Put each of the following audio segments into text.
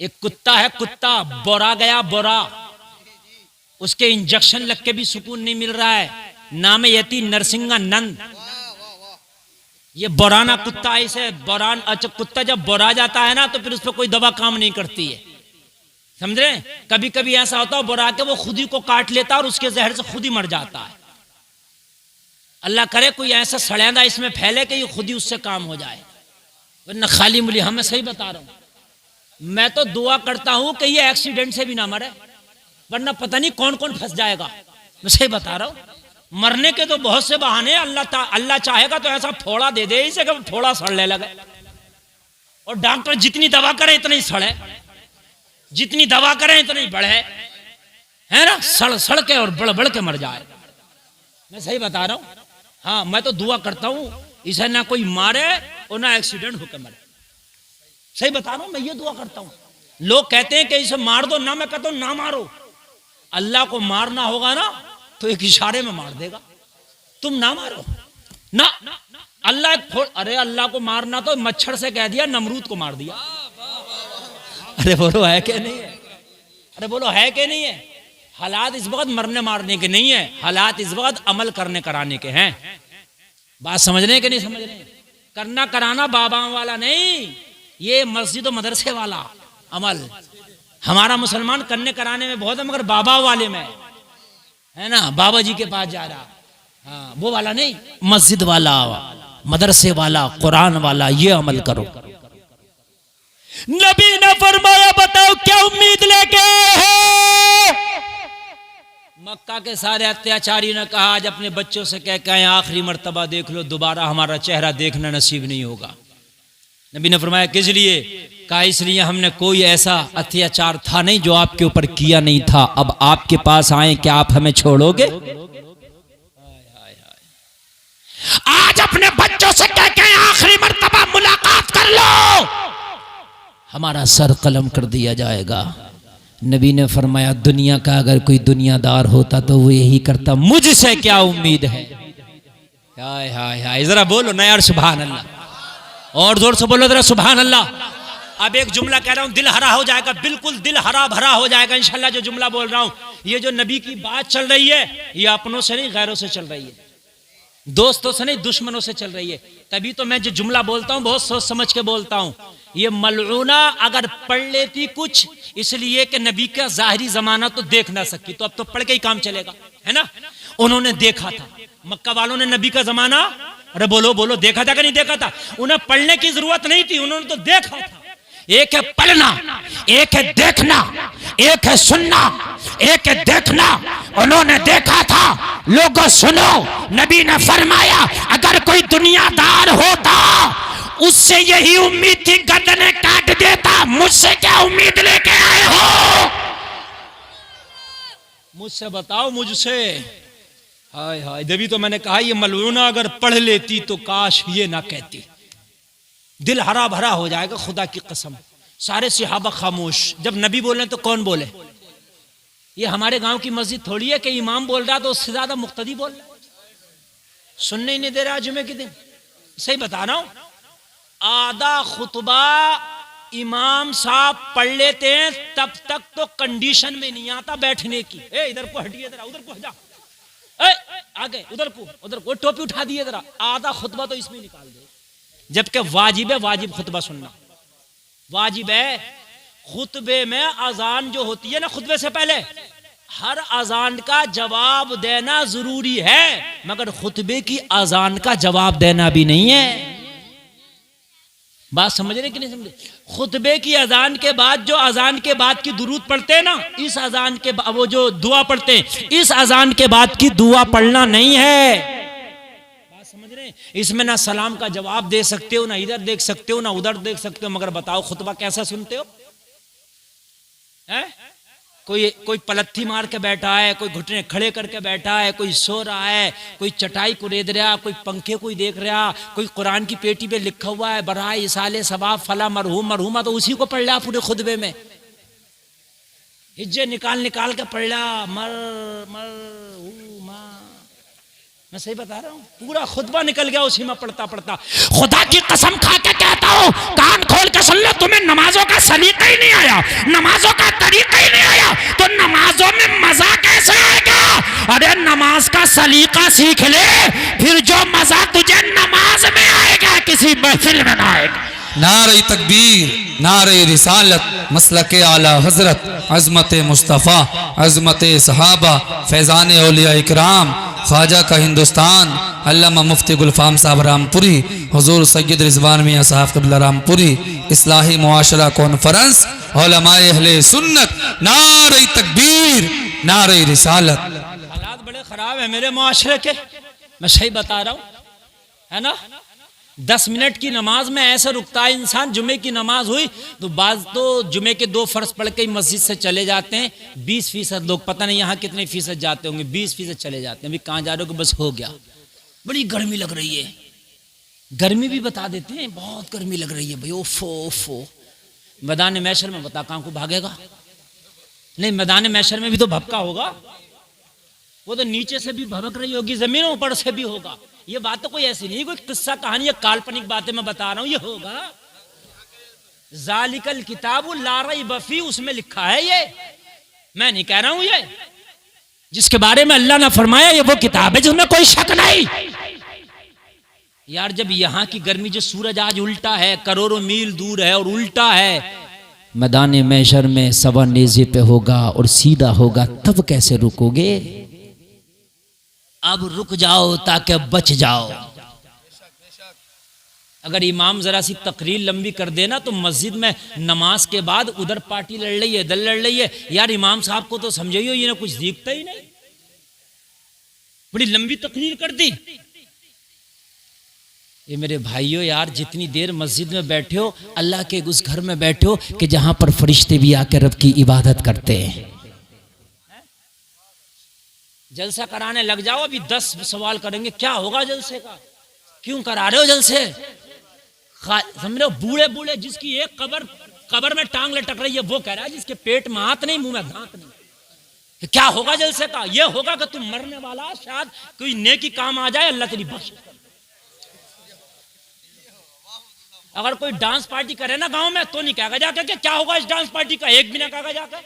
एक कुत्ता है, कुत्ता बोरा गया बोरा, उसके इंजेक्शन लग के भी सुकून नहीं मिल रहा है। नाम यति नरसिंगा नंद। ये बोराना कुत्ता ऐसे बोरान। अच्छा, कुत्ता जब बोरा जाता है ना तो फिर उस पर कोई दवा काम नहीं करती है, समझ रहे? कभी कभी ऐसा होता है बोरा के वो खुद ही को काट लेता है और उसके जहर से खुद ही मर जाता है। अल्लाह करे कोई ऐसा सड़ेंदा इसमें फैले कि ये खुद ही उससे काम हो जाए, वरना खाली मुली। हाँ, मैं सही बता रहा हूं। मैं तो दुआ करता हूं कि ये एक्सीडेंट से भी ना मरे, वरना पता नहीं कौन कौन फंस जाएगा। मैं सही बता रहा हूं। मरने के तो बहुत से बहाने। अल्लाह चाहेगा तो ऐसा फोड़ा दे दे इसे कि फोड़ा सड़ने लगे, और डॉक्टर जितनी दवा करे इतना ही सड़े, जितनी दवा करें इतना ही बढ़े, है ना? सड़ सड़ के और बढ़ बढ़ के मर जाए। मैं सही बता रहा हूं। हाँ, मैं तो दुआ करता हूं इसे ना कोई मारे और ना एक्सीडेंट होकर मरे। सही बता रहा हूं, मैं ये दुआ करता हूं। लोग कहते हैं कि इसे मार दो ना, मैं कहता हूं ना मारो। अल्लाह को मारना होगा ना तो एक इशारे में मार देगा, तुम ना मारो ना। अल्लाह अरे अल्लाह को मारना तो मच्छर से कह दिया, नमरूद को मार दिया। अरे बोलो है कि नहीं है? अरे बोलो है कि नहीं है? हालात इस वक्त मरने मारने के नहीं है, हालात इस वक्त अमल करने कराने के हैं। बात समझ रहे कि नहीं समझ रहे? करना कराना बाबाओं वाला नहीं, ये मस्जिद और मदरसे वाला अमल। हमारा मुसलमान करने कराने में बहुत है, मगर बाबा वाले में है ना, बाबा जी के पास जा रहा। हाँ, वो वाला नहीं, मस्जिद वाला, मदरसे वाला, कुरान वाला, ये अमल करो। नबी ने फरमाया, बताओ क्या उम्मीद लेके है? मक्का के सारे अत्याचारी ने कहा, आज अपने बच्चों से कह के आखिरी मर्तबा देख लो, दोबारा हमारा चेहरा देखना नसीब नहीं होगा। नबी ने फरमाया, किस लिए? कहा, इसलिए हमने कोई ऐसा अत्याचार था नहीं जो आपके ऊपर किया नहीं था, अब आपके पास आए, क्या आप हमें छोड़ोगे? आज अपने बच्चों से कह के आखिरी मर्तबा मुलाकात कर लो, हमारा सर कलम कर दिया जाएगा। नबी ने फरमाया, दुनिया का अगर कोई दुनियादार होता तो वो यही करता, मुझसे क्या उम्मीद है? हाय हाय हाय, जरा बोलो ना यार सुभान अल्लाह, और जोर से बोलो जरा सुभान अल्लाह। अब एक जुमला कह रहा हूं, दिल हरा हो जाएगा, बिल्कुल दिल हरा भरा हो जाएगा इंशाल्लाह। जो जुमला बोल रहा हूं, ये जो नबी की बात चल रही है, ये अपनों से नहीं गैरों से चल रही है, दोस्तों से नहीं दुश्मनों से चल रही है। तभी तो मैं जो जुमला बोलता हूं बहुत सोच समझ के बोलता हूं। ये मलऊना अगर पढ़ लेती कुछ, इसलिए कि नबी का जाहिरी जमाना तो देख ना सकी, तो अब तो पढ़ के ही काम चलेगा, है ना? उन्होंने देखा था, मक्का वालों ने नबी का जमाना, अरे बोलो बोलो, देखा था कि नहीं देखा था? उन्हें पढ़ने की जरूरत नहीं थी, उन्होंने तो देखा था। एक है पढ़ना, एक है देखना, एक है सुनना, एक है देखना। उन्होंने देखा था। लोगों सुनो, नबी ने फरमाया, अगर कोई दुनियादार होता उससे यही उम्मीद थी, गर्दनें काट देता। मुझसे क्या उम्मीद लेके आए हो? मुझसे बताओ, मुझसे। हाय हाय, देवी तो मैंने कहा, ये मलूना अगर पढ़ लेती तो काश ये ना कहती। दिल हरा भरा हो जाएगा, खुदा की कसम। सारे सहाबा खामोश। जब नबी बोले तो कौन बोले? ये हमारे गांव की मस्जिद थोड़ी है कि इमाम बोल रहा तो उससे ज्यादा मुक्तदी बोल रहा, सुनने ही नहीं दे रहा जुमे के दिन। सही बता रहा हूं, आधा खुतबा इमाम साहब पढ़ लेते हैं, तब तक तो कंडीशन में नहीं आता बैठने की। ए इधर को हटिए, जरा उधर को हटा, आगे उधर को टोपी उठा दिए जरा। आधा खुतबा तो इसमें निकाल दे, जबकि वाजिब है, वाजिब खुतबा सुनना वाजिब है। खुतबे में अजान जो होती है ना, खुतबे से पहले हर अजान का जवाब देना जरूरी है, मगर खुतबे की अजान का जवाब देना भी नहीं है। बात समझ रहे कि नहीं समझे? खुतबे की अजान के बाद जो अजान के बाद की दुरूद पढ़ते हैं ना, इस अजान के वो जो दुआ पढ़ते हैं, इस अजान के बाद की दुआ पढ़ना नहीं है। इसमें ना सलाम का जवाब दे सकते हो, ना इधर देख सकते हो, ना उधर देख सकते हो। मगर बताओ खुतबा कैसा सुनते हो? है? कोई पलत्थी मार के बैठा है, कोई घुटने खड़े करके बैठा है, कोई सो रहा है, कोई चटाई को रेद रहा, कोई पंखे को देख रहा, कोई कुरान की पेटी पे लिखा हुआ है बराए इसाले सवाब फला मरहूम मरहूमा, तो उसी को पढ़ रहा पूरे खुतबे में। हिज्जे निकाल निकाल के पढ़ रहा, मर मर मैं सही बता रहा हूँ, पूरा खुतबा निकल गया उसी में पढ़ता पढ़ता। खुदा की कसम खा के कहता हूँ, कान खोल के सुन लो, तुम्हें नमाजों का सलीका ही नहीं आया, नमाजों का तरीका ही नहीं आया, तो नमाजों में मजा कैसे आएगा? अरे नमाज का सलीका सीख ले, फिर जो मजा तुझे नमाज में आएगा किसी महफिल में ना आएगा। नारे तकबीर, नारे रिसालत, मसलके आला हजरत, अजमत मुस्तफ़ा, अजमत सहाबा, फैज़ान औलिया इकराम, ख्वाजा का हिंदुस्तान, अल्लामा मुफ्ती गुलफाम साहब रामपुरी, हुजूर सैयद रिजवान मियां साहब क़िबला रामपुरी, इस्लाही मुआशरा कॉन्फ्रेंस, उलमाए अहले सुन्नत, नारे तकबीर, नारे रिसालत। हालात बड़े खराब है मेरे मुआशरे के, मैं सही बता रहा हूँ, है ना। 10 मिनट की नमाज में ऐसा रुकता है इंसान। जुमे की नमाज हुई तो बाज तो जुमे के 2 फर्ज पढ़ के मस्जिद से चले जाते हैं। 20% लोग, पता नहीं यहाँ कितने फीसद जाते होंगे, 20% चले जाते हैं। अभी कहाँ जा रहे हो कि बस हो गया, बड़ी गर्मी लग रही है। गर्मी भी बता देते हैं, बहुत गर्मी लग रही है भाई, ओफो ओफो। मैदान मैशर में बता कहाँ को भागेगा? नहीं, मैदान मैशर में भी तो भपका होगा, वो तो नीचे से भी भबक रही होगी, जमीन ऊपर से भी होगा। ये बात तो कोई ऐसी नहीं, कोई किस्सा कहानी या काल्पनिक बातें मैं बता रहा हूं, ये होगा। जालिकल किताबुल ला रैब फीह, उसमें लिखा है, ये मैं नहीं कह रहा हूं। ये जिसके बारे में अल्लाह ने फरमाया ये वो किताब है जिसमें कोई शक नहीं। यार जब यहाँ की गर्मी, जो सूरज आज उल्टा है, करोड़ों मील दूर है और उल्टा है, मैदान मैशर में सवा नेज़े पे होगा और सीधा होगा, तब कैसे रुकोगे? अब रुक जाओ ताकि बच जाओ। अगर इमाम जरा सी तकरीर लंबी कर देना तो मस्जिद में नमाज के बाद उधर पार्टी लड़ रही है, दल लड़ रही है, यार इमाम साहब को तो समझाइयो, ये ना कुछ दिखता ही नहीं, बड़ी लंबी तकरीर कर दी। ये मेरे भाइयों, यार जितनी देर मस्जिद में बैठे हो, अल्लाह के उस घर में बैठे हो कि जहां पर फरिश्ते भी आकर रब की इबादत करते हैं। जलसा कराने लग जाओ, अभी 10 सवाल करेंगे, क्या होगा जलसे का, क्यों करा रहे हो जलसे? समझ लो, बूढ़े बूढ़े जिसकी एक कबर में टांग लटक रही है, वो कह रहा है जिसके पेट में हाथ नहीं, मुंह में दांत नहीं। क्या होगा जलसे का? ये होगा कि तुम मरने वाला, शायद कोई नेकी काम आ जाए, अल्लाह तेरी बख्श। अगर कोई डांस पार्टी करे ना गांव में, तो नहीं कहेगा जाकर के क्या होगा इस डांस पार्टी का, एक भी ना कहेगा जाकर।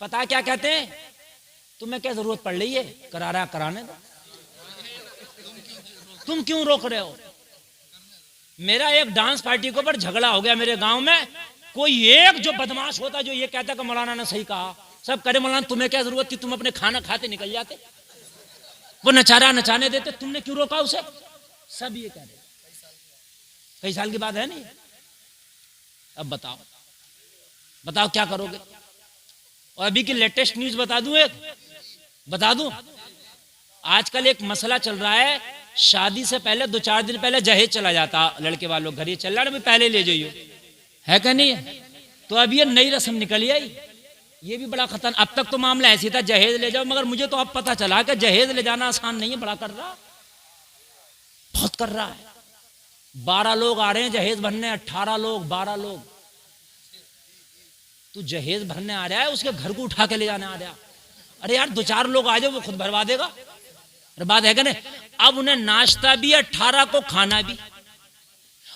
पता है क्या कहते हैं? तुम्हें क्या जरूरत पड़ रही है, करा रहा कराने दो, तुम क्यों रोक रहे हो? मेरा एक डांस पार्टी के ऊपर झगड़ा हो गया मेरे गांव में। कोई एक जो बदमाश होता जो ये कहता कि मौलाना ने सही कहा, सब करे मौलाना तुम्हें क्या जरूरत थी, तुम अपने खाना खाते निकल जाते, वो नचारा नचाने देते, तुमने क्यों रोका उसे? सब ये कह रहे। कई साल की बात है नहीं। अब बताओ बताओ क्या करोगे? और अभी की लेटेस्ट न्यूज बता दूं, एक बता दूं, आजकल एक मसला चल रहा है, शादी से पहले 2-4 दिन पहले जहेज चला जाता लड़के वालों घर, ये चल रहा है ना, पहले ले जाइयो, है क्या नहीं है? तो अब ये नई रस्म निकली आई, ये भी बड़ा खतरनाक। अब तक तो मामला ऐसी था जहेज ले जाओ, मगर मुझे तो अब पता चला कि जहेज ले जाना आसान नहीं है, बड़ा कर रहा, बहुत कर रहा है। 12 लोग आ रहे हैं जहेज भरने, 18 लोग, 12 लोग। तू जहेज भरने आ रहा है, उसके घर को उठा के ले जाने आ रहा। अरे यार 2-4 लोग आ जाओ, वो खुद भरवा देगा। अरे बात है क्या नहीं? अब उन्हें नाश्ता भी, 18 को खाना भी,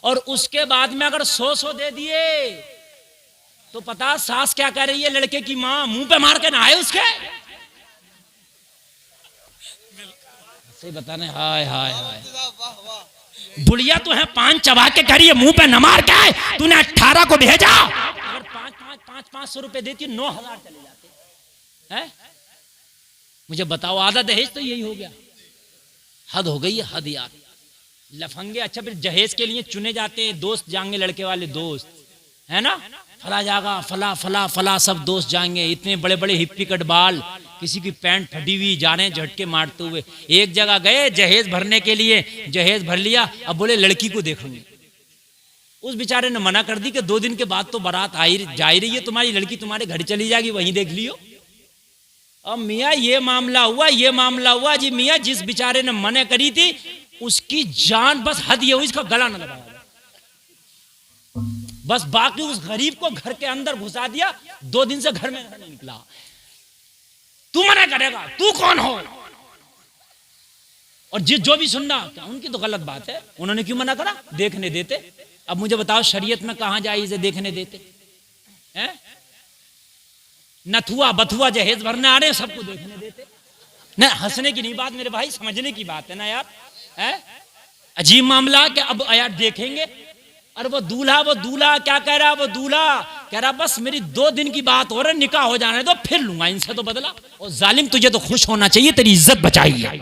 और उसके बाद में अगर 100 दे दिए तो पता सास क्या कह रही है, लड़के की माँ मुंह पे मार के नहाए उसके। सही बताने, हाय हाय हाय, बुढ़िया तो है 5 चबा के कह रही है, मुंह पे न मार के आए, तूने 18 को भेजा। अगर 500 रुपए देती 9,000 चले जाते हैं। मुझे बताओ, आधा दहेज तो यही हो गया। हद हो गई है, हद यार, लफंगे। अच्छा फिर जहेज के लिए चुने जाते हैं दोस्त, जाएंगे लड़के वाले दोस्त, है ना, फला जागा, फला फला फला, सब दोस्त जाएंगे, इतने बड़े बड़े हिप्पी कट बाल, किसी की पैंट फटी हुई, जा रहे हैं झटके मारते हुए। एक जगह गए जहेज भरने के लिए, जहेज भर लिया, अब बोले लड़की को देखूंगी। उस बेचारे ने मना कर दी कि 2 दिन के बाद तो बारात जा ही रही है, तुम्हारी लड़की तुम्हारे घर चली जाएगी, वहीं देख लियो। अब मियाँ ये मामला हुआ जी, मियाँ जिस बेचारे ने मना करी थी उसकी जान, बस हद ये हुई, इसका गला न दबाया, बस बाकी उस गरीब को घर के अंदर घुसा दिया। 2 दिन से घर में नहीं निकला। तू मना करेगा? तू कौन हो? और जो भी सुनना क्या उनकी तो गलत बात है, उन्होंने क्यों मना करा? देखने देते। अब मुझे बताओ शरीयत में कहां जायज़ है देखने देते हैं? नथुआ बथुआ जहेज भरने आ रहे हैं, सबको देखने देते ना। हंसने की नहीं बात मेरे भाई, समझने की बात है ना यार। है अजीब मामला कि अब यार देखेंगे। और वो दूल्हा क्या कह रहा? वो दूल्हा कह रहा बस मेरी 2 दिन की बात हो रही, निकाह हो जाने दो, फिर लूंगा इनसे तो बदला। और जालिम तुझे तो खुश होना चाहिए, तेरी इज्जत बचाई है,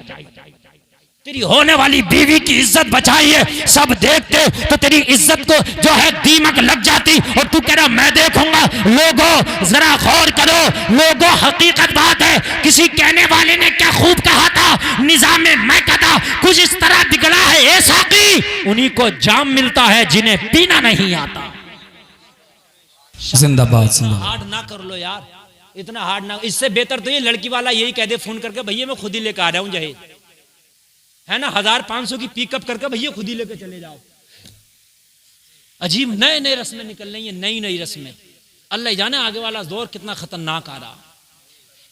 तेरी होने वाली बीवी की इज्जत बचाई है। सब देखते तो तेरी इज्जत को जो है दीमक लग जाती, और तू कह रहा मैं देखूंगा। लोगों जरा गौर करो, लोगों हकीकत बात है, किसी कहने वाले ने क्या खूब कहा था, निजाम मैकदा कुछ इस तरह बिगड़ा है ऐसा कि उन्हीं को जाम मिलता है जिन्हें पीना नहीं आता। जिंदाबाद जिंदाबाद। हार्ड ना कर लो यार, इतना हार्ड ना। इससे बेहतर तो ये लड़की वाला यही कह दे फोन करके, भैया मैं खुद ही लेकर आ रहा हूँ जहेज, है ना, 1500 की पिकअप करके भैया खुद ही लेके चले जाओ। अजीब नए नए रस्में निकल रही हैं, नई नई रस्में। अल्लाह जाने आगे वाला दौर कितना खतरनाक आ रहा।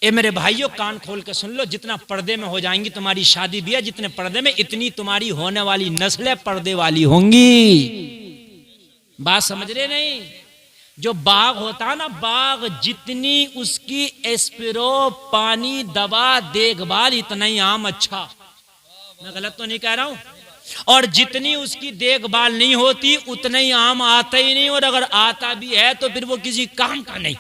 ए मेरे भाइयों कान खोल के सुन लो, जितना पर्दे में हो जाएंगी तुम्हारी शादी भी है, जितने पर्दे में इतनी तुम्हारी होने वाली नस्लें पर्दे वाली होंगी। बात समझ रहे नहीं? जो बाग होता ना, बाग जितनी उसकी एस्पिरो पानी दवा देखभाल इतना ही आम अच्छा। मैं गलत तो नहीं कह रहा हूं? और जितनी उसकी देखभाल नहीं होती उतना ही आम आता ही नहीं, और अगर आता भी है तो फिर वो किसी काम का नहीं।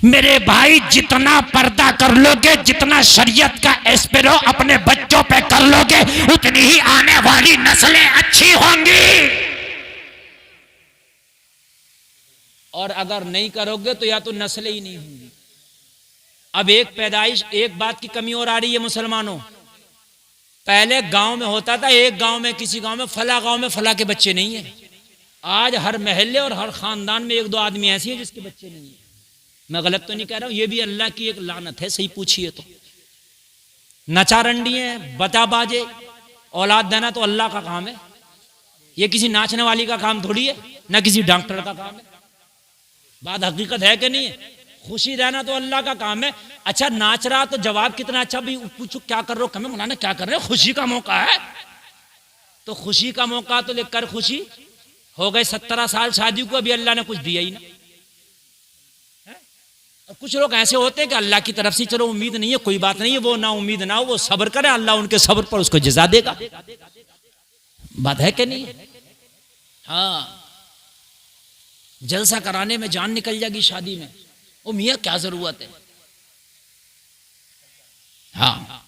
मेरे भाई जितना पर्दा कर लोगे, जितना शरीयत का एस्पिरो अपने बच्चों पे कर लोगे, उतनी ही आने वाली नस्लें अच्छी होंगी। और अगर नहीं करोगे तो या तो नस्लें ही नहीं होंगी। अब एक बात की कमी और आ रही है मुसलमानों। पहले गांव में होता था, एक गांव में किसी गांव में फला के बच्चे नहीं है। आज हर महल्ले और हर खानदान में 1-2 आदमी ऐसी है जिसके बच्चे नहीं है। मैं गलत तो नहीं कह रहा हूं, ये भी अल्लाह की एक लानत है, सही पूछिए तो। नचारंडी है, बता बाजे, औलाद देना तो अल्लाह का काम है। ये किसी नाचने वाली का काम थोड़ी है, ना किसी डॉक्टर का काम है। बात हकीकत है कि नहीं है? खुशी रहना तो अल्लाह का काम है। अच्छा नाच रहा तो जवाब कितना अच्छा भी पूछो, क्या कर रहे हो? कमें मौलाना क्या कर रहे हो? खुशी का मौका है तो खुशी का मौका तो लेकर खुशी हो गए। 17 साल शादी को, अभी अल्लाह ने कुछ दिया ही ना। और कुछ लोग ऐसे होते हैं कि अल्लाह की तरफ से चलो उम्मीद नहीं है, कोई बात नहीं है, वो ना उम्मीद ना हो, वो सब्र करे, अल्लाह उनके सब्र पर उसको जज़ा देगा। बात है कि नहीं? हाँ, जलसा कराने में जान निकल जाएगी शादी में, ओ मियाँ क्या जरूरत है? हाँ,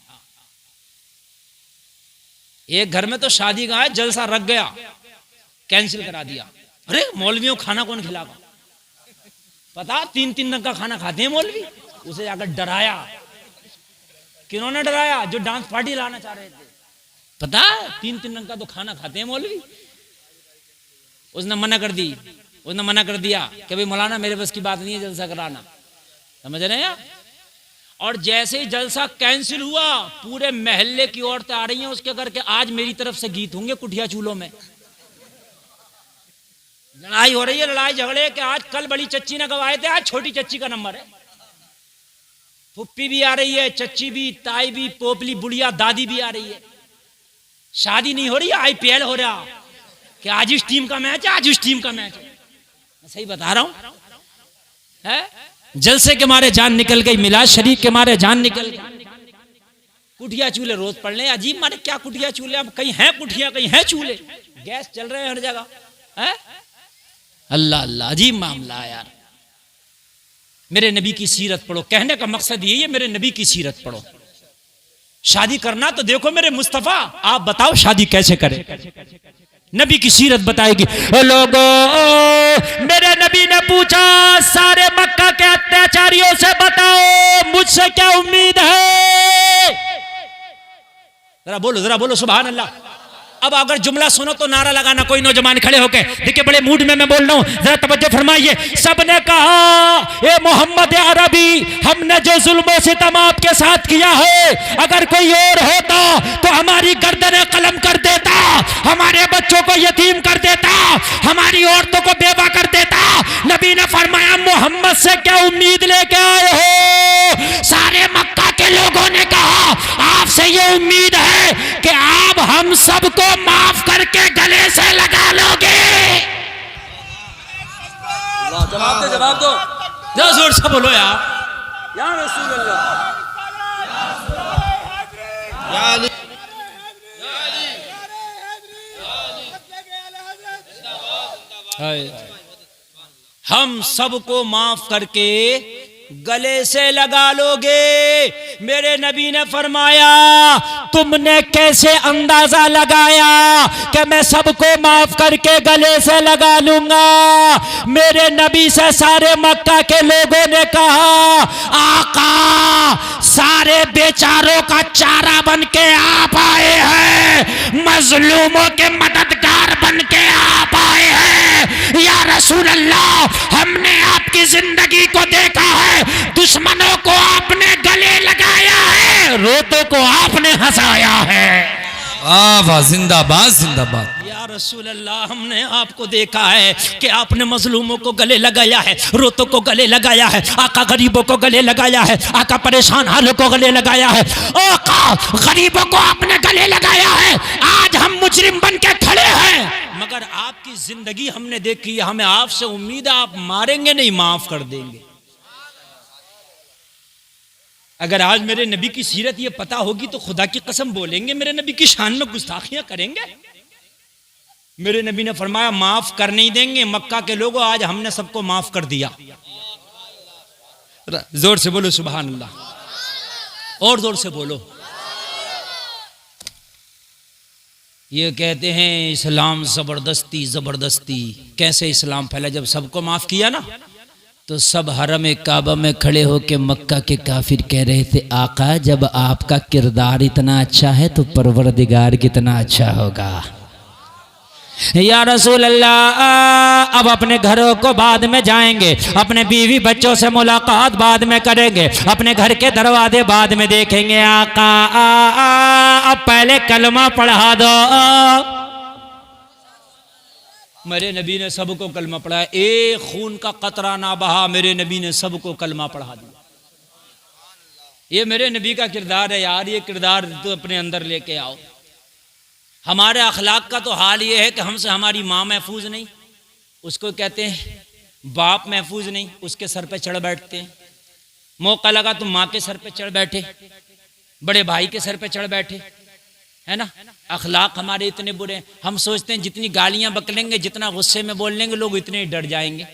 एक घर में तो शादी का है, जलसा रख गया, कैंसिल करा दिया। अरे मौलवियों खाना कौन खिलागा? पता 3-3 रंग का खाना खाते हैं मौलवी। उसे जाकर डराया। किन्होंने डराया? जो डांस पार्टी लाना चाह रहे थे। पता 3-3 रंग का तो खाना खाते हैं मौलवी। उसने मना कर दी, उसने मना कर दिया कि भाई मौलाना मेरे बस की बात नहीं है जलसा कराना। समझ रहे हैं? और जैसे ही जलसा कैंसिल हुआ, पूरे महल्ले की औरतें आ रही हैं उसके घर के, आज मेरी तरफ से गीत होंगे कुटिया चूल्हों में। लड़ाई हो रही है, लड़ाई झगड़े कि आज कल बड़ी चच्ची ने गवाए थे, आज छोटी चच्ची का नंबर है। फुप्पी भी आ रही है, चच्ची भी, ताई भी, पोपली बुढ़िया दादी भी आ रही है। शादी नहीं हो रही है, IPL हो रहा कि आज इस टीम का मैच है, आज इस टीम का मैच है। मैं सही बता रहा हूं है? जलसे के मारे जान निकल गई, मिलाद शरीफ के मारे जान निकल गई। कुटिया चूल्हे रोज पड़ रहे। अजीब मारे क्या कुटिया चूल्हे? अब कहीं है कुटिया, कहीं है चूल्हे, गैस चल रहे हैं हर जगह है। अल्लाह अल्लाह, अजीब मामला है यार। मेरे नबी की सीरत पढ़ो, कहने का मकसद यही है, मेरे नबी की सीरत पढ़ो। शादी करना तो देखो मेरे मुस्तफा, आप बताओ शादी कैसे करें? नबी की सीरत बताएगी। लोगों, मेरे नबी ने पूछा सारे मक्का के अत्याचारियों से, बताओ मुझसे क्या उम्मीद है? जरा बोलो सुभान अल्लाह। अब अगर जुमला सुनो तो नारा लगाना कोई नौजवान खड़े होके। देखिए बड़े मूड में मैं बोल रहा हूं, जरा तवज्जो फरमाइए। सबने कहा ए मोहम्मद अरबी, हमने जो जुल्म सितम आपके साथ किया है, अगर कोई और होता तो हमारी गर्दनें कलम कर देता, हमारे बच्चों को यतीम कर देता, हमारी औरतों को बेवा कर देता। नबी ने फरमाया मोहम्मद से क्या उम्मीद लेके आए हो? सारे मक्का के लोगों ने कहा आपसे ये उम्मीद है कि आप हम सबको माफ करके गले से लगा लोगे? जवाब दो जरा जोर से बोलो यार। या रसूल अल्लाह। हम सबको माफ करके गले से लगा लोगे। मेरे नबी ने फरमाया, तुमने कैसे अंदाजा लगाया कि मैं सबको माफ करके गले से लगा लूंगा? मेरे नबी से सारे मक्का के लोगों ने कहा, आका सारे बेचारों का चारा बन के आप आए हैं, मजलूमों के मददगार बन के आप आए हैं। या रसूल अल्लाह, हमने आपकी जिंदगी को देखा है, दुश्मनों को आपने गले लगाया है, रोतों को आपने हंसाया है। वाह, जिंदाबाद जिंदाबाद। या रसूल अल्लाह, हमने आपको देखा है कि आपने मजलूमों को गले लगाया है, रोतों को गले लगाया है, आका गरीबों को गले लगाया है, आका परेशान हालों को गले लगाया है, आका गरीबों को आपने गले लगाया है। आज हम मुजरिम बन के खड़े हैं, मगर आपकी जिंदगी हमने देखी है, हमें आपसे उम्मीद है आप मारेंगे नहीं, माफ कर देंगे। अगर आज मेरे नबी की सीरत ये पता होगी तो खुदा की कसम बोलेंगे मेरे नबी की शान में गुस्ताखियां करेंगे। मेरे नबी ने फरमाया, माफ कर नहीं देंगे। मक्का के लोगों, आज हमने सबको माफ कर दिया। जोर से बोलो सुभान अल्लाह, और जोर से बोलो। ये कहते हैं इस्लाम जबरदस्ती जबरदस्ती। कैसे इस्लाम फैला? जब सबको माफ किया ना, तो सब हरम काबा में खड़े होके मक्का के काफिर कह रहे थे, आका जब आपका किरदार इतना अच्छा है तो परवरदिगार कितना अच्छा होगा। या रसूल अल्लाह, अब अपने घरों को बाद में जाएंगे, अपने बीवी बच्चों से मुलाकात बाद में करेंगे, अपने घर के दरवाजे बाद में देखेंगे। आका अब पहले कलमा पढ़ा दो। मेरे नबी ने सबको कलमा पढ़ाया, एक खून का कतरा ना बहा, मेरे नबी ने सबको कलमा पढ़ा दिया। ये मेरे नबी का किरदार है यार, ये किरदार तो अपने अंदर लेके आओ। हमारे अखलाक का तो हाल ये है कि हमसे हमारी माँ महफूज नहीं, उसको कहते हैं बाप महफूज नहीं, उसके सर पे चढ़ बैठते हैं। मौका लगा तो माँ के सर पे चढ़ बैठे, बड़े भाई के सर पे चढ़ बैठे, है ना। अखलाक हमारे इतने बुरे हैं, हम सोचते हैं जितनी गालियां बकलेंगे, जितना गुस्से में बोल लेंगे, लोग इतने ही डर जाएंगे।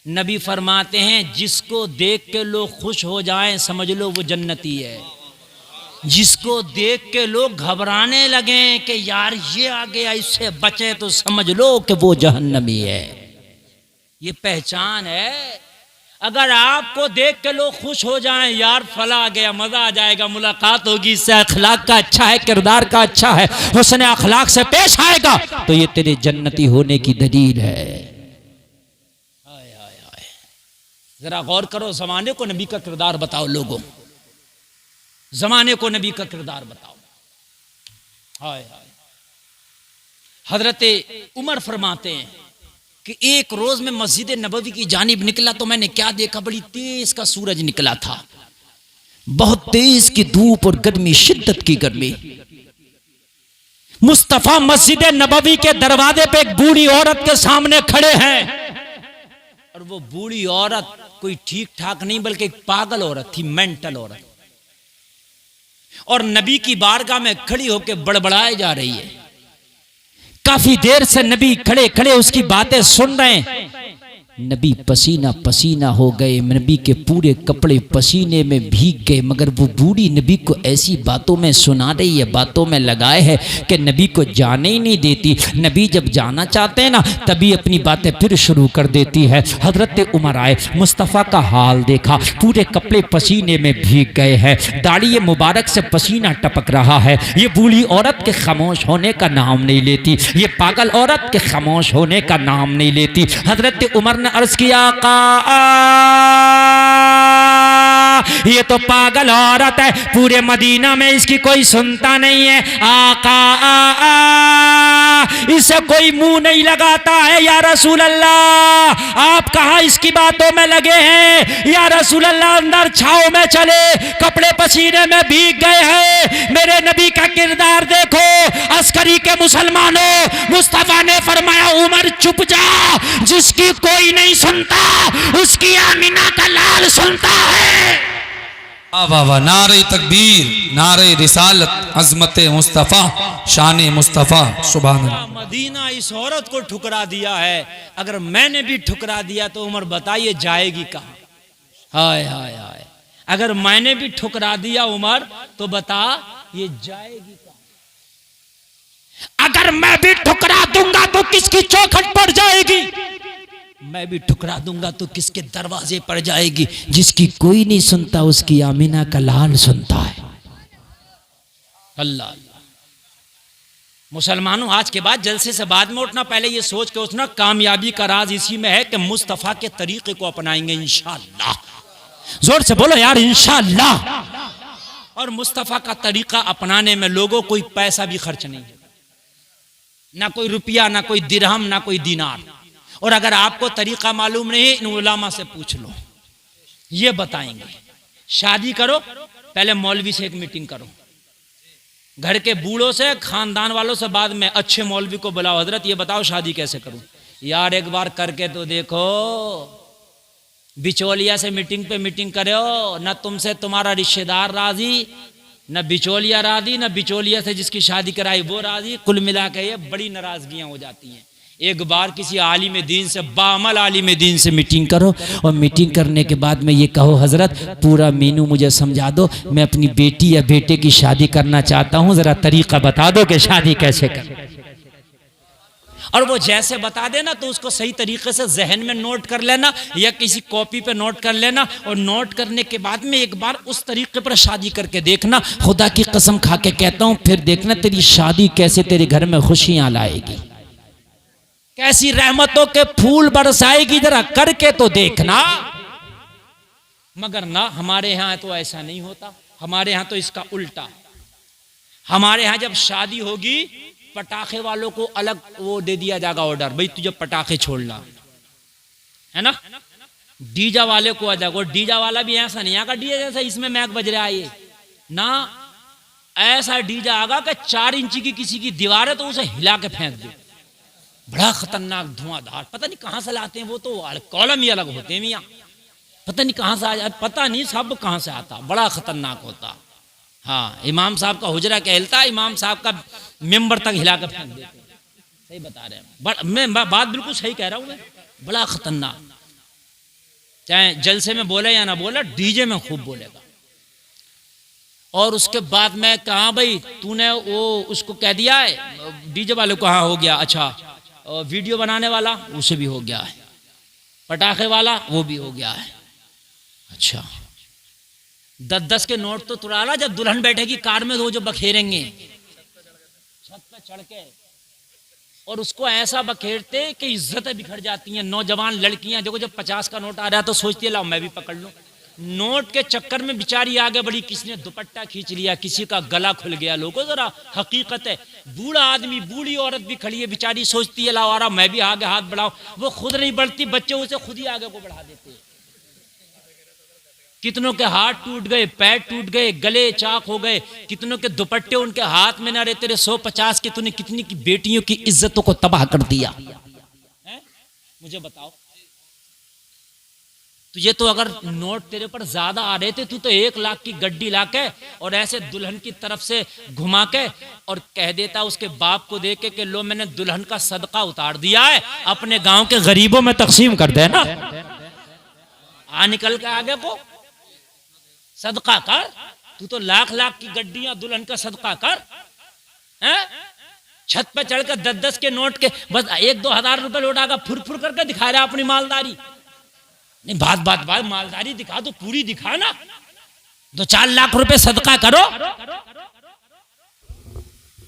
नबी फरमाते हैं, जिसको देख के लोग खुश हो जाएं समझ लो वो जन्नती है। जिसको देख के लोग घबराने लगे कि यार ये आ गया, इससे बचे, तो समझ लो कि वो जहन्नमी है। ये पहचान है। अगर आपको देख के लोग खुश हो जाएं, यार फला आ गया, मजा आ जाएगा, मुलाकात होगी, इससे अखलाक का अच्छा है, किरदार का अच्छा है, हुस्न अखलाक से पेश आएगा, तो ये तेरे जन्नती होने की दलील है। आय आय आय, जरा गौर करो, जमाने को नबी का किरदार बताओ लोगों, जमाने को नबी का किरदार बताओ। हाय हाय। हजरत उमर फरमाते हैं कि एक रोज में मस्जिद नबवी की जानिब निकला तो मैंने क्या देखा, बड़ी तेज का सूरज निकला था, बहुत तेज की धूप और गर्मी, शिद्दत की गर्मी। मुस्तफा मस्जिद नबवी के दरवाजे पे एक बूढ़ी औरत के सामने खड़े हैं, और वो बूढ़ी औरत कोई ठीक ठाक नहीं बल्कि एक पागल औरत थी, मेंटल औरत, और नबी की बारगाह में खड़ी होकर बड़बड़ाए जा रही है। काफी देर से नबी खड़े खड़े उसकी बातें सुन रहे हैं। नबी पसीना पसीना हो गए, नबी के पूरे कपड़े पसीने में भीग गए, मगर वो बूढ़ी नबी को ऐसी बातों में सुना रही है, बातों में लगाए है कि नबी को जाने ही नहीं देती। नबी जब जाना चाहते हैं ना, तभी अपनी बातें फिर शुरू कर देती है। हजरत उमर आए, मुस्तफ़ा का हाल देखा, पूरे कपड़े पसीने में भीग गए हैं, दाढ़ी मुबारक से पसीना टपक रहा है। ये बूढ़ी औरत के खामोश होने का नाम नहीं लेती, ये पागल औरत के खामोश होने का नाम नहीं लेती। हजरत उमर ने अर्ज किया, ये तो पागल औरत है, पूरे मदीना में इसकी कोई सुनता नहीं है। आका इसे कोई मुंह नहीं लगाता है। या रसूल अल्लाह, आप कहाँ इसकी बातों में लगे हैं। या रसूल अल्लाह अंदर छाव में चले, कपड़े पसीने में भीग गए हैं। मेरे नबी का किरदार देखो। अस्करी के मुसलमानों, मुस्तफा ने फरमाया उमर चुप जा, जिसकी कोई नहीं सुनता उसकी आमीना का लाल सुनता है। वाह वाह, नारे तकबीर, नारे रिसालत, अजमत मुस्तफ़ा, शान मुस्तफ़ा, सुभान अल्लाह। मदीना इस औरत को ठुकरा दिया है। अगर मैंने भी ठुकरा दिया तो उमर बताइए जाएगी कहाँ। हाय हाय हाय, अगर मैंने भी ठुकरा दिया उमर तो बता ये जाएगी कहाँ। अगर मैं भी ठुकरा दूंगा तो किसकी चौखट पर जाएगी। मैं भी ठुकरा दूंगा तो किसके दरवाजे पर जाएगी। जिसकी कोई नहीं सुनता उसकी आमीना का लाल सुनता है। अल्लाह अल्लाह। मुसलमानों, आज के बाद जलसे से बाद में उठना, पहले ये सोच के उठना कामयाबी का राज इसी में है कि मुस्तफा के तरीके को अपनाएंगे इंशाअल्लाह। जोर से बोलो यार इंशाअल्लाह। और मुस्तफा का तरीका अपनाने में लोगों कोई पैसा भी खर्च नहीं है, ना कोई रुपया, ना कोई दिरहम, ना कोई दीनार। और अगर आपको तरीका मालूम नहीं है, इन उलामा से पूछ लो, ये बताएंगे। शादी करो, पहले मौलवी से एक मीटिंग करो, घर के बूढ़ों से, खानदान वालों से, बाद में अच्छे मौलवी को बुलाओ। हजरत ये बताओ शादी कैसे करूं। यार एक बार करके तो देखो। बिचौलिया से मीटिंग पे मीटिंग करो, न तुमसे तुम्हारा रिश्तेदार राजी, न बिचौलिया राजी, न बिचौलिया से जिसकी शादी कराई वो राजी। कुल मिला के ये बड़ी नाराजगियां हो जाती हैं। एक बार किसी आलिम दीन से, बामल आलिम दीन से मीटिंग करो, और मीटिंग करने के बाद में ये कहो हजरत पूरा मेनू मुझे समझा दो, मैं अपनी बेटी या बेटे की शादी करना चाहता हूँ, जरा तरीका बता दो कि शादी कैसे कर। और वो जैसे बता देना तो उसको सही तरीके से जहन में नोट कर लेना या किसी कॉपी पे नोट कर लेना। और नोट करने के बाद में एक बार उस तरीके पर शादी करके देखना। खुदा की कसम खा के कहता हूँ, फिर देखना तेरी शादी कैसे तेरे घर में खुशियां लाएगी, कैसी रहमतों के फूल बरसाएगी। जरा करके तो देखना। मगर ना, हमारे यहाँ तो ऐसा नहीं होता। हमारे यहाँ तो इसका उल्टा। हमारे यहाँ जब शादी होगी, पटाखे वालों को अलग वो दे दिया जाएगा ऑर्डर, भाई तुझे पटाखे छोड़ना है ना। डीजा वाले को आ जाएगा। डीजा वाला भी ऐसा नहीं आगा डीजा जैसा इसमें मैक बज रहा है ये ना, ऐसा डीजा आगा कि 4 इंची की किसी की दीवार है तो उसे हिला के फेंक दे। बड़ा खतरनाक धुआंधार, पता नहीं कहां से लाते हैं वो, तो कॉलम ही अलग होते हैं मियाँ, पता नहीं कहां से आ जाता, पता नहीं सब कहां से आता, बड़ा खतरनाक होता। हाँ, इमाम साहब का हुजरा कहलता, इमाम साहब का मेंबर तक हिला कर फेंक देते। सही बता रहे हैं, मैं बात बिल्कुल सही कह रहा हूं मैं। बड़ा खतरनाक, चाहे जलसे में बोले या ना बोले, डीजे में खूब बोलेगा। और उसके बाद में कहा भाई तूने वो उसको कह दिया है, डीजे वाले को हाँ हो गया, अच्छा वीडियो बनाने वाला उसे भी हो गया है, पटाखे वाला वो भी हो गया है। अच्छा 10-10 के नोट तो तुरा ला, जब दुल्हन बैठेगी कार में, वो जो बखेरेंगे छत पे चढ़ के, और उसको ऐसा बखेरते कि इज्जतें बिखर जाती हैं। नौजवान लड़कियां देखो, जब 50 का नोट आ रहा है तो सोचती है लाओ मैं भी पकड़ लूं। नोट के चक्कर में बेचारी आगे बढ़ी, किसी ने दुपट्टा खींच लिया, किसी का गला खुल गया। लोगों जरा हकीकत है, बूढ़ा आदमी, बूढ़ी औरत भी खड़ी है, बेचारी सोचती है लाओ आ रहा मैं भी आगे हाथ बढ़ाऊं। वो खुद नहीं बढ़ती, बच्चे उसे खुद ही आगे को बढ़ा देते हैं। कितनों के हाथ टूट गए, पैर टूट गए, गले चाक हो गए, कितनों के दुपट्टे उनके हाथ में ना रहे। तेरे 150 के तूने कितनी की बेटियों की इज्जतों को तबाह कर दिया है? मुझे बताओ। तुझे तो अगर नोट तेरे पर ज्यादा आ रहे थे, तू तो 1 लाख की गड्डी लाके और ऐसे दुल्हन की तरफ से घुमा के और कह देता उसके बाप को देके कि लो मैंने दुल्हन का सदका उतार दिया है, अपने गांव के गरीबों में तकसीम कर देना। आ निकल के आगे को सदका कर। तू तो लाख की गड्डियां दुल्हन का सदका कर हैं? छत पे चढ़कर 10-10 के नोट के बस 1-2 हजार रुपए लौटाकर फुर करके दिखा रहा अपनी मालदारी। नहीं, बात मालदारी दिखा तो पूरी दिखा ना। 2-4 लाख रुपए सदका करो,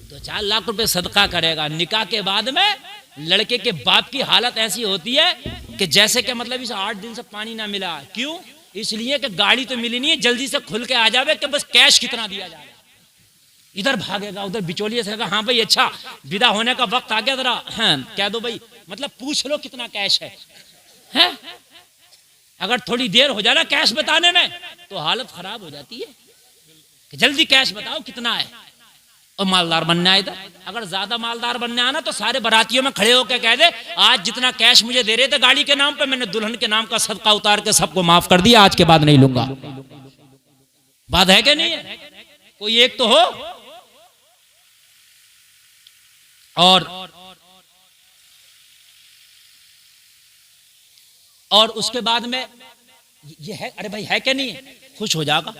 2-4 लाख रुपए सदका करेगा। निकाह के बाद में लड़के के बाप की हालत ऐसी होती है कि जैसे कि मतलब इसे 8 दिन से पानी ना मिला। क्यों? इसलिए कि गाड़ी तो मिली नहीं है, जल्दी से खुल के आ जावे कि बस कैश कितना दिया जाए। इधर भागेगा, उधर बिचौलिए से कहा हाँ भाई अच्छा विदा होने का वक्त आ गया, जरा हाँ कह दो भाई, मतलब पूछ लो कितना कैश है, हैं? अगर थोड़ी देर हो जाए ना कैश बताने में तो हालत खराब हो जाती है कि जल्दी कैश बताओ कितना है, और मालदार बनना है इधर। अगर ज्यादा मालदार बनने आना तो सारे बारातियों में खड़े होकर कह दे आज जितना कैश मुझे दे रहे थे गाड़ी के नाम पे, मैंने दुल्हन के नाम का सदका उतार के सबको माफ कर दिया, आज के बाद नहीं लूंगा। बात है कि नहीं है? कोई एक तो हो। और उसके बाद में ये है, अरे भाई है क्या नहीं है, खुश हो जाएगा,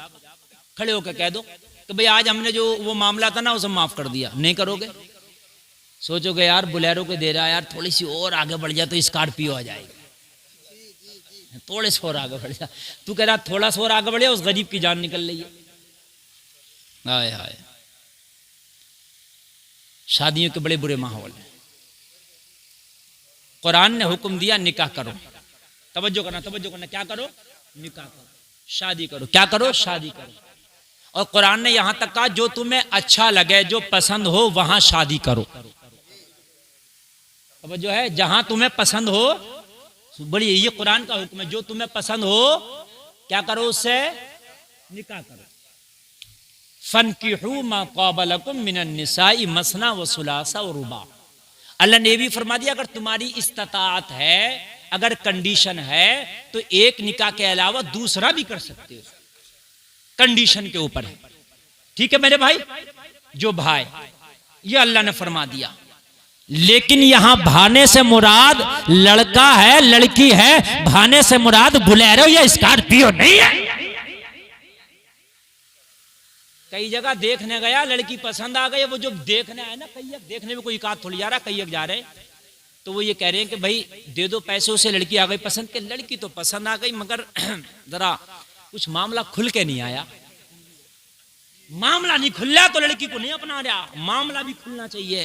खड़े होकर कह दो कि भाई आज हमने जो वो मामला था ना उसे माफ कर दिया। नहीं करोगे, सोचोगे यार बुलेरो के दे रहा है यार, थोड़ी सी और आगे बढ़ जाए तो स्कॉर्पियो आ जाएगी, थोड़े से और आगे बढ़ जा। तू कह रहा थोड़ा सा और आगे बढ़ जा, उस गरीब की जान निकल रही है। हाय हाय, शादियों के बड़े बुरे माहौल हैं। कुरान ने हुक्म दिया निकाह करो, तवज्जो करना, क्या करो? निकाह करो, शादी करो। क्या करो? शादी करो। और कुरान ने यहां तक कहा जो तुम्हें अच्छा लगे, जो पसंद हो वहां शादी करो। तवज्जो है, जहां तुम्हें पसंद हो, बड़ी ये कुरान का हुक्म है, जो तुम्हें पसंद हो क्या करो? उससे निकाह करो। फनकिहू मा क़ाबा लकुम मिनन निसाई मसना व सुलासा व रुबा। अल्लाह ने भी फरमा दिया अगर तुम्हारी इस्ताअत है, अगर कंडीशन है तो एक निकाह के अलावा दूसरा भी कर सकते हो, कंडीशन के ऊपर है। ठीक है मेरे भाई, जो भाई, ये अल्लाह ने फरमा दिया। लेकिन यहां भाने से मुराद लड़का है लड़की है, भाने से मुराद बुलेरो या स्कॉर्पियो नहीं है। कई जगह देखने गया, लड़की पसंद आ गई, वो जो देखने आए ना, कई देखने में कोई एकाध थोड़ी जा रहा, कई जा रहे, तो वो ये कह रहे हैं कि भाई दे दो पैसे, उसे लड़की आ गई पसंद के। लड़की तो पसंद आ गई मगर जरा कुछ मामला खुल के नहीं आया, मामला नहीं खुल रहा तो लड़की को नहीं अपना रहा, मामला भी खुलना चाहिए।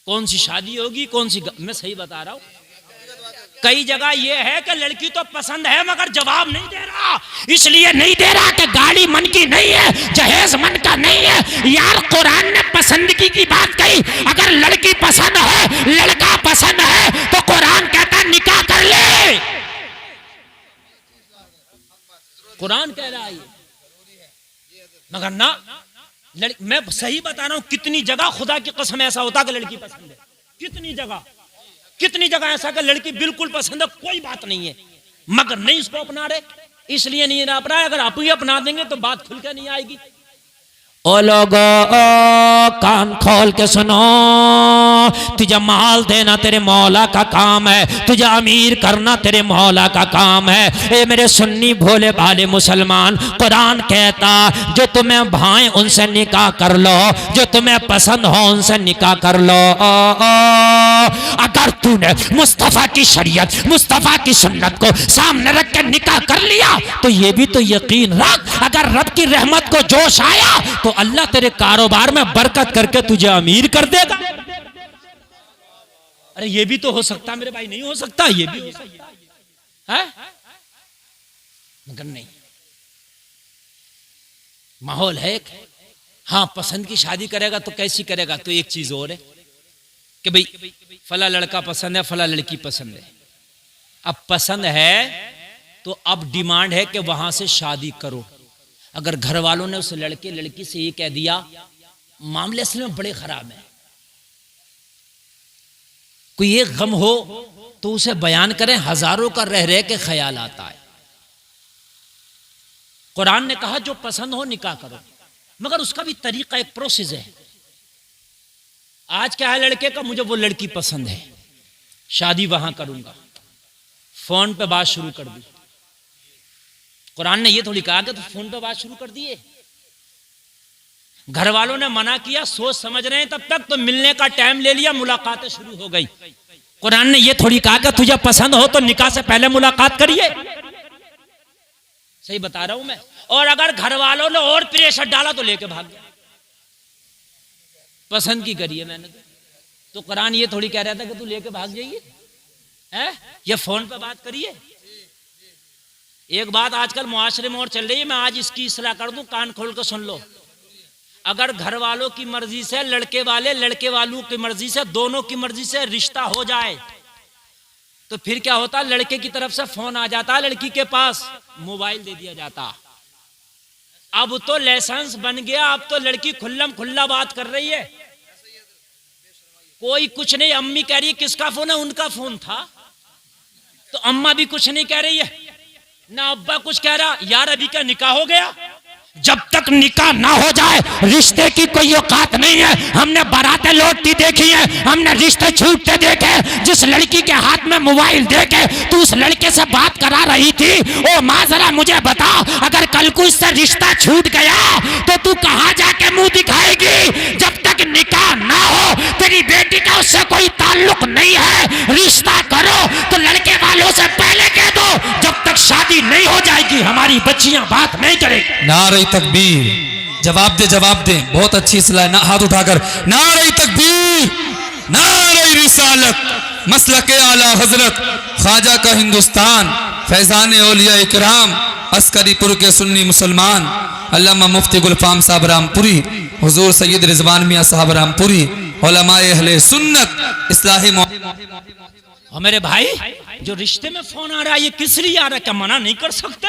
कौन सी शादी होगी, कौन सी, मैं सही बता रहा हूं। कई जगह ये है कि लड़की तो पसंद है मगर जवाब नहीं दे रहा, इसलिए नहीं दे रहा कि गाड़ी मन की नहीं है, जहेज मन का नहीं है। यार कुरान ने पसंदगी की बात कही, अगर लड़की पसंद है, लड़का पसंद है तो कुरान कहता निकाह कर ले। कुरान कह रहा है मगर ना, मैं सही बता रहा हूं, कितनी जगह खुदा की कसम ऐसा होता कि लड़की पसंद है, कितनी जगह ऐसा कि लड़की बिल्कुल पसंद है, कोई बात नहीं है, मगर नहीं इसको अपना रहे, इसलिए नहीं अपना रहे। अगर आप ही अपना देंगे तो बात खुल के नहीं आएगी। ओ लोगो कान खोल के सुनो, तुझे माल देना तेरे मौला का काम है, तुझे अमीर करना तेरे मौला का काम है। ए मेरे सुन्नी भोले भाले मुसलमान, कुरान कहता जो तुम्हें भाएं उनसे निकाह कर लो, जो तुम्हें पसंद हो उनसे निकाह कर लो। अगर तूने मुस्तफा की शरीयत, मुस्तफा की सुन्नत को सामने रख के निकाह कर लिया तो ये भी तो यकीन रख, अगर रब की रहमत को जोश आया तो अल्लाह तेरे कारोबार में बरकत करके तुझे अमीर कर देगा। अरे ये भी तो हो सकता मेरे भाई, नहीं हो सकता? ये भी हो सकता है मगर नहीं, माहौल है। हाँ पसंद की शादी करेगा तो कैसी करेगा? तो एक चीज और है कि भाई फला लड़का पसंद है, फला लड़की पसंद है। अब पसंद है तो अब डिमांड है कि वहां से शादी करो। अगर घर वालों ने उस लड़के लड़की से ये कह दिया, मामले असल में बड़े खराब है। कोई एक गम हो तो उसे बयान करें, हजारों का रह रह के ख्याल आता है। कुरान ने कहा जो पसंद हो निकाह करो, मगर उसका भी तरीका, एक प्रोसेस है। आज क्या है लड़के का, मुझे वो लड़की पसंद है, शादी वहां करूंगा, फोन पे बात शुरू कर दी। कुरान ने ये थोड़ी कहा कि तो फोन पे बात शुरू कर दिए। घर वालों ने मना किया, सोच समझ रहे हैं तब तक, तो मिलने का टाइम ले लिया, मुलाकातें शुरू हो गई। कुरान ने ये थोड़ी कहा कि तुझे पसंद हो तो निकाह से पहले मुलाकात करिए। सही बता रहा हूं मैं। और अगर घर वालों ने और प्रेशर डाला तो लेके भाग गया, पसंद की करिए मैंने तो कुरान ये थोड़ी कह रहा था कि तू लेके भाग जाइए, है ये फोन पे बात करिए। एक बात आजकल मुआशरे में और चल रही है, मैं आज इसकी इस्लाह कर दूं, कान खोल कर सुन लो। अगर घर वालों की मर्जी से, लड़के वाले लड़के वालों की मर्जी से, दोनों की मर्जी से रिश्ता हो जाए तो फिर क्या होता, लड़के की तरफ से फोन आ जाता, लड़की के पास मोबाइल दे दिया जाता। अब तो लाइसेंस बन गया, अब तो लड़की खुल्लम खुल्ला बात कर रही है, कोई कुछ नहीं। अम्मी कह रही है किसका फोन है, उनका फोन था, तो अम्मा भी कुछ नहीं कह रही है, ना अब्बा कुछ कह रहा, यार अभी का निकाह हो गया। जब तक निकाह ना हो जाए रिश्ते की कोई औकात नहीं है। हमने बारातें लौटती देखी है, हमने रिश्ते छूटते देखे। जिस लड़की के हाथ में मोबाइल देके तू उस लड़के से बात करा रही थी, ओ माँ जरा मुझे बता, अगर कल को इससे रिश्ता छूट गया तो तू कहां जाके मुंह दिखाएगी? जब तक निकाह ना हो तेरी बेटी का उससे कोई ताल्लुक नहीं है। रिश्ता करो तो लड़के वालों से पहले कह दो, जब तक शादी नहीं हो जाएगी हमारी बच्चियां बात नहीं करेगी। नारे तकबीर, जवाब दे जवाब दे, बहुत अच्छी सलाह, ना हाथ उठाकर नारे तकबीर, नारे रिसालत, मसलके आला हजरत ख्वाजा का हिंदुस्तान, फैजान औलिया इकराम, अस्करीपुर के सुन्नी मुसलमान अल्लामा मुफ्ती गुलफाम साहब रामपुरी, हुजूर सैयद रिजवान मियां साहब रामपुरी, उलमाए अहले सुन्नत इस्लाही। और मेरे भाई जो रिश्ते में फोन आ रहा है, ये किस लिए आ रहा है? क्या मना नहीं कर सकते?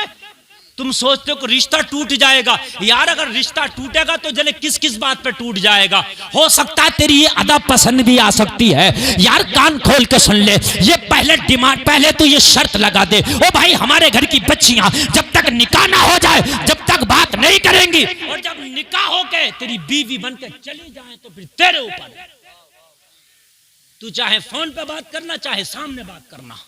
तुम सोचते हो कि रिश्ता टूट जाएगा, यार अगर रिश्ता टूटेगा तो जले किस किस बात पे टूट जाएगा। हो सकता है तेरी ये अदा पसंद भी आ सकती है। यार कान खोल के सुन ले, ये पहले डिमांड, पहले तो ये शर्त लगा दे, ओ भाई हमारे घर की बच्चियां जब तक निकाह ना हो जाए जब तक बात नहीं करेंगी, और जब निकाह हो के तेरी बीवी बन के चली जाए तो फिर तेरे ऊपर, तू चाहे फोन पे बात करना चाहे सामने बात करना।